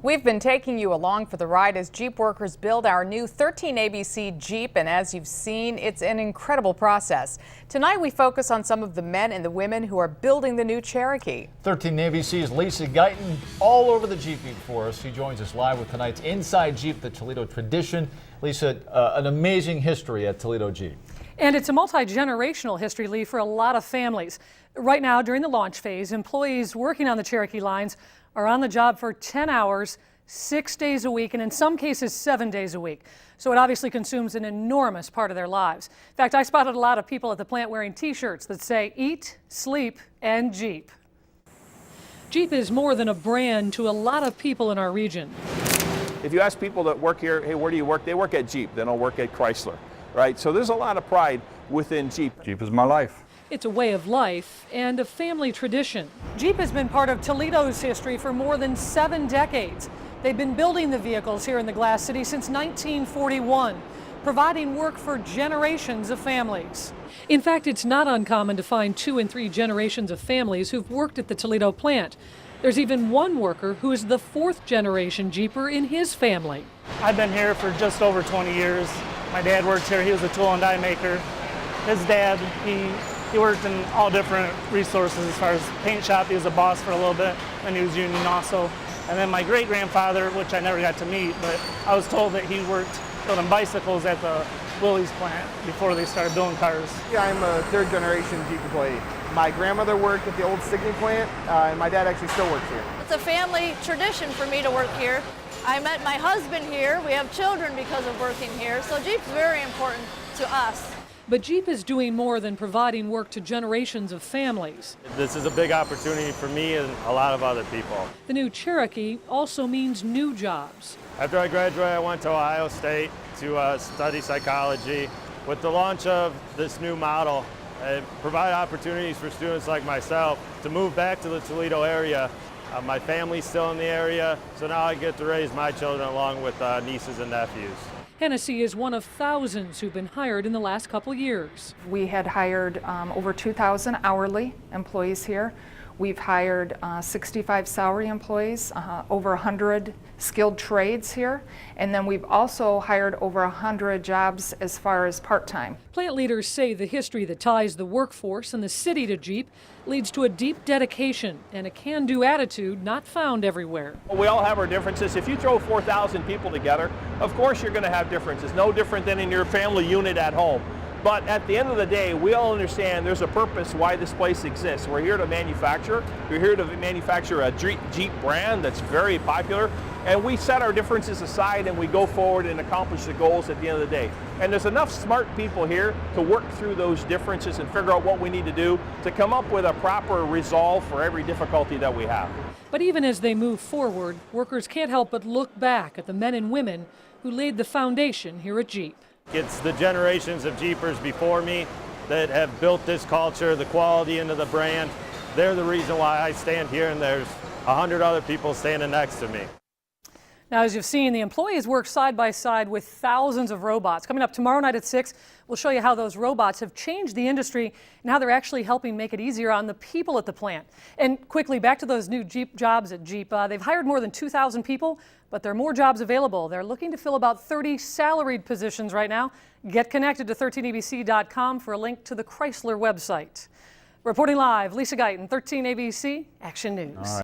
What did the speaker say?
We've been taking you along for the ride as Jeep workers build our new 13ABC Jeep, and as you've seen, it's an incredible process. Tonight we focus on some of the men and the women who are building the new Cherokee. 13ABC's Lisa Gaertner all over the Jeep meet for us. She joins us live with tonight's Inside Jeep, the Toledo tradition. Lisa, an amazing history at Toledo Jeep. And it's a multi-generational history, Lee, for a lot of families. Right now, during the launch phase, employees working on the Cherokee lines are on the job for 10 hours, 6 days a week, and in some cases 7 days a week. So it obviously consumes an enormous part of their lives. In fact, I spotted a lot of people at the plant wearing t-shirts that say eat, sleep, and Jeep. Jeep is more than a brand to a lot of people in our region. If you ask people that work here, hey, where do you work? They work at Jeep. They don't work at Chrysler, right? So there's a lot of pride within Jeep. Jeep is my life. It's a way of life and a family tradition. Jeep has been part of Toledo's history for more than 7 decades. They've been building the vehicles here in the Glass City since 1941, providing work for generations of families. In fact, it's not uncommon to find 2 and 3 generations of families who've worked at the Toledo plant. There's even one worker who is the 4th generation Jeeper in his family. I've been here for just over 20 years. My dad worked here. He was a tool and die maker. His dad, he worked in all different resources as far as paint shop. He was a boss for a little bit, and he was union also. And then my great-grandfather, which I never got to meet, but I was told that he worked building bicycles at the Willys plant before they started building cars. Yeah, I'm a 3rd generation Jeep employee. My grandmother worked at the old Signy plant, and my dad actually still works here. It's a family tradition for me to work here. I met my husband here. We have children because of working here, so Jeep's very important to us. But Jeep is doing more than providing work to generations of families. This is a big opportunity for me and a lot of other people. The new Cherokee also means new jobs. After I graduated, I went to Ohio State to study psychology. With the launch of this new model, it provided opportunities for students like myself to move back to the Toledo area. My family's still in the area, so now I get to raise my children along with nieces and nephews. Hennessy is one of thousands who've been hired in the last couple years. We had hired over 2,000 hourly employees here. We've hired 65 salary employees, over 100 skilled trades here, and then we've also hired over 100 jobs as far as part-time. Plant leaders say the history that ties the workforce and the city to Jeep leads to a deep dedication and a can-do attitude not found everywhere. We all have our differences. If you throw 4,000 people together, of course you're going to have differences. No different than in your family unit at home. But at the end of the day, we all understand there's a purpose why this place exists. We're here to manufacture. We're here to manufacture a Jeep brand that's very popular. And we set our differences aside and we go forward and accomplish the goals at the end of the day. And there's enough smart people here to work through those differences and figure out what we need to do to come up with a proper resolve for every difficulty that we have. But even as they move forward, workers can't help but look back at the men and women who laid the foundation here at Jeep. It's the generations of Jeepers before me that have built this culture, the quality into the brand. They're the reason why I stand here and there's 100 other people standing next to me. Now, as you've seen, the employees work side by side with thousands of robots. Coming up tomorrow night at 6, we'll show you how those robots have changed the industry and how they're actually helping make it easier on the people at the plant. And quickly, back to those new Jeep jobs at Jeep. They've hired more than 2,000 people, but there are more jobs available. They're looking to fill about 30 salaried positions right now. Get connected to 13abc.com for a link to the Chrysler website. Reporting live, Lisa Gaertner, 13ABC Action News.